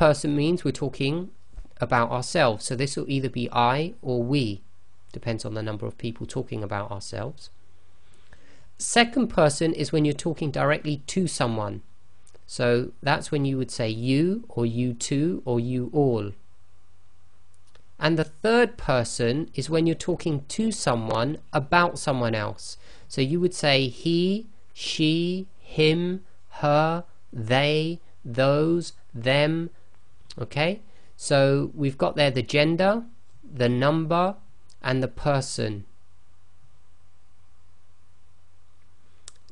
person means we're talking about ourselves. So this will either be I or we. Depends on the number of people talking about ourselves. Second person is when you're talking directly to someone. So that's when you would say you, or you two, or you all. And the third person is when you're talking to someone about someone else. So you would say he, she, him, her, they, those, them. Okay, so we've got there the gender, the number, and the person.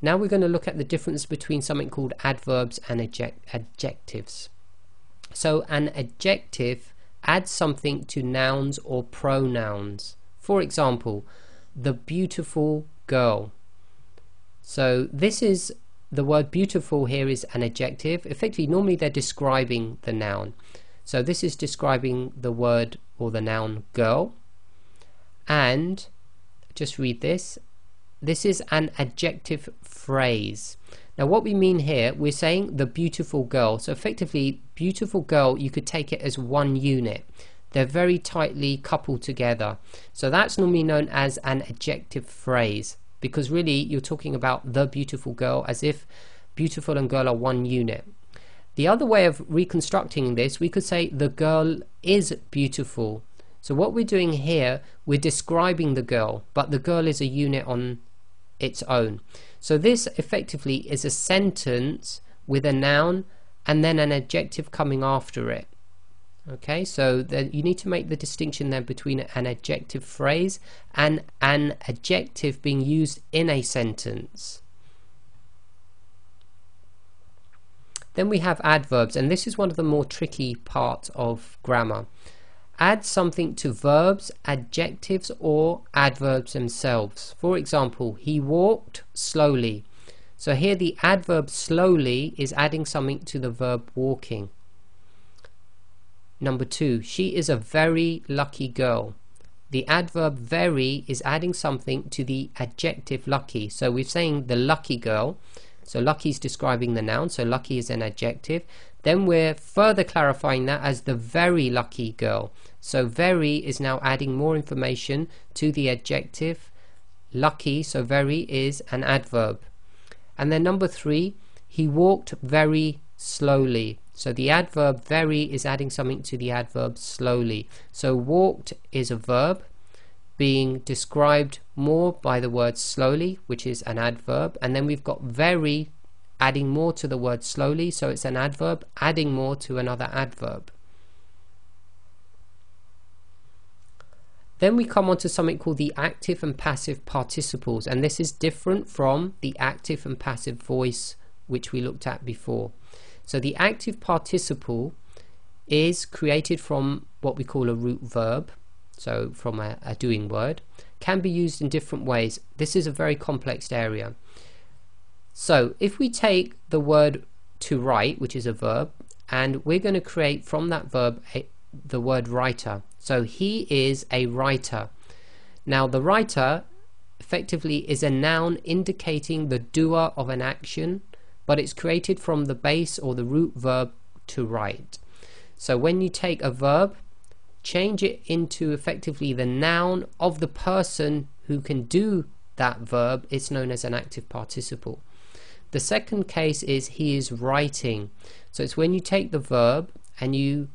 Now we're going to look at the difference between something called adverbs and adjectives. So an adjective adds something to nouns or pronouns. For example, the beautiful girl. So this is the word beautiful here is an adjective. Effectively, normally they're describing the noun. So this is describing the word or the noun girl. And just read this. This is an adjective phrase. Now what we mean here, we're saying the beautiful girl. So effectively, beautiful girl, you could take it as one unit. They're very tightly coupled together. So that's normally known as an adjective phrase, because really you're talking about the beautiful girl as if beautiful and girl are one unit. The other way of reconstructing this, we could say the girl is beautiful. So what we're doing here, we're describing the girl, but the girl is a unit on its own. So this effectively is a sentence with a noun and then an adjective coming after it. Okay, so you need to make the distinction then between an adjective phrase and an adjective being used in a sentence. Then we have adverbs, and this is one of the more tricky parts of grammar. Add something to verbs, adjectives, or adverbs themselves. For example, he walked slowly. So here the adverb slowly is adding something to the verb walking. Number 2, she is a very lucky girl. The adverb very is adding something to the adjective lucky. So we're saying the lucky girl. So lucky is describing the noun, so lucky is an adjective. Then we're further clarifying that as the very lucky girl. So very is now adding more information to the adjective lucky, so very is an adverb. And then number 3, he walked very slowly. So the adverb very is adding something to the adverb slowly. So walked is a verb being described more by the word slowly, which is an adverb, and then we've got very adding more to the word slowly, so it's an adverb adding more to another adverb. Then we come on to something called the active and passive participles, and this is different from the active and passive voice which we looked at before. So the active participle is created from what we call a root verb, so from a doing word, can be used in different ways. This is a very complex area. So if we take the word to write, which is a verb, and we're going to create from that verb the word writer. So he is a writer. Now the writer effectively is a noun indicating the doer of an action, but it's created from the base or the root verb to write. So when you take a verb, change it into effectively the noun of the person who can do that verb, it's known as an active participle. The second case is he is writing. So it's when you take the verb and you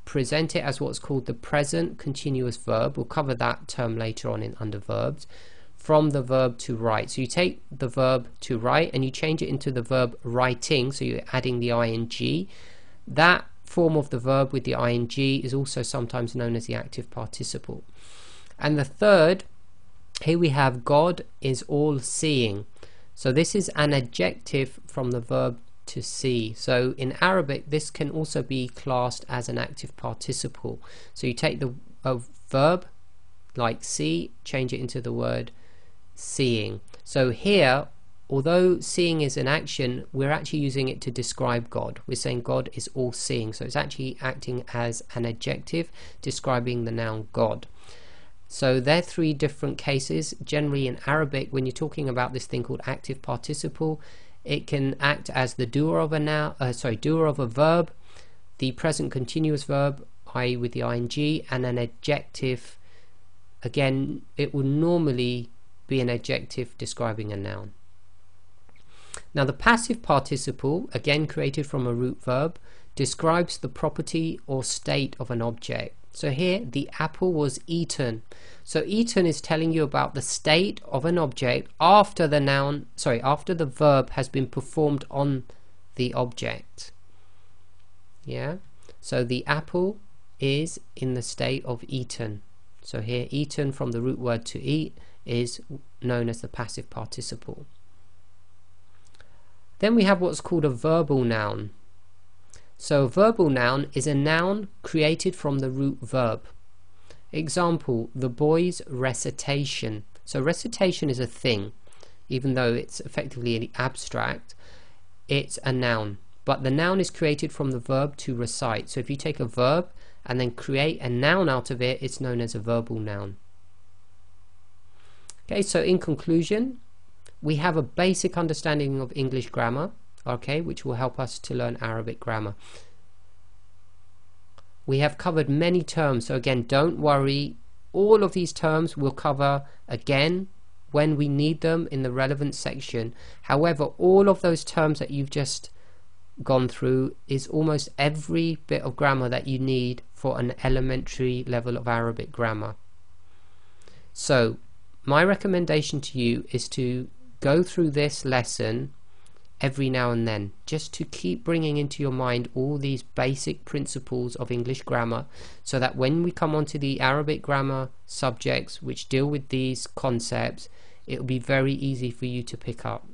present it as what's called the present continuous verb. We'll cover that term later on under verbs. From the verb to write. So you take the verb to write and you change it into the verb writing, so you're adding the ing. That form of the verb with the ing is also sometimes known as the active participle. And the third, here we have God is all seeing. So this is an adjective from the verb to see. So in Arabic this can also be classed as an active participle. So you take the verb like see, change it into the word seeing. So here, although seeing is an action, we're actually using it to describe God. We're saying God is all seeing, so it's actually acting as an adjective describing the noun God. So there are 3 different cases. Generally in Arabic, when you're talking about this thing called active participle, it can act as the doer of a noun, doer of a verb the present continuous verb, i.e. with the ing, and an adjective. Again, it will normally be an adjective describing a noun. Now the passive participle, again created from a root verb, describes the property or state of an object. So here the apple was eaten. So eaten is telling you about the state of an object after the verb has been performed on the object. Yeah, so the apple is in the state of eaten. So here eaten, from the root word to eat, is known as the passive participle. Then we have what's called a verbal noun. So a verbal noun is a noun created from the root verb. Example, the boy's recitation. So recitation is a thing, even though it's effectively abstract, it's a noun. But the noun is created from the verb to recite. So if you take a verb and then create a noun out of it, it's known as a verbal noun. Okay, so in conclusion, we have a basic understanding of English grammar, okay, which will help us to learn Arabic grammar. We have covered many terms, so again, don't worry, all of these terms we'll cover again when we need them in the relevant section. However, all of those terms that you've just gone through is almost every bit of grammar that you need for an elementary level of Arabic grammar. So my recommendation to you is to go through this lesson every now and then, just to keep bringing into your mind all these basic principles of English grammar, so that when we come onto the Arabic grammar subjects which deal with these concepts, it will be very easy for you to pick up.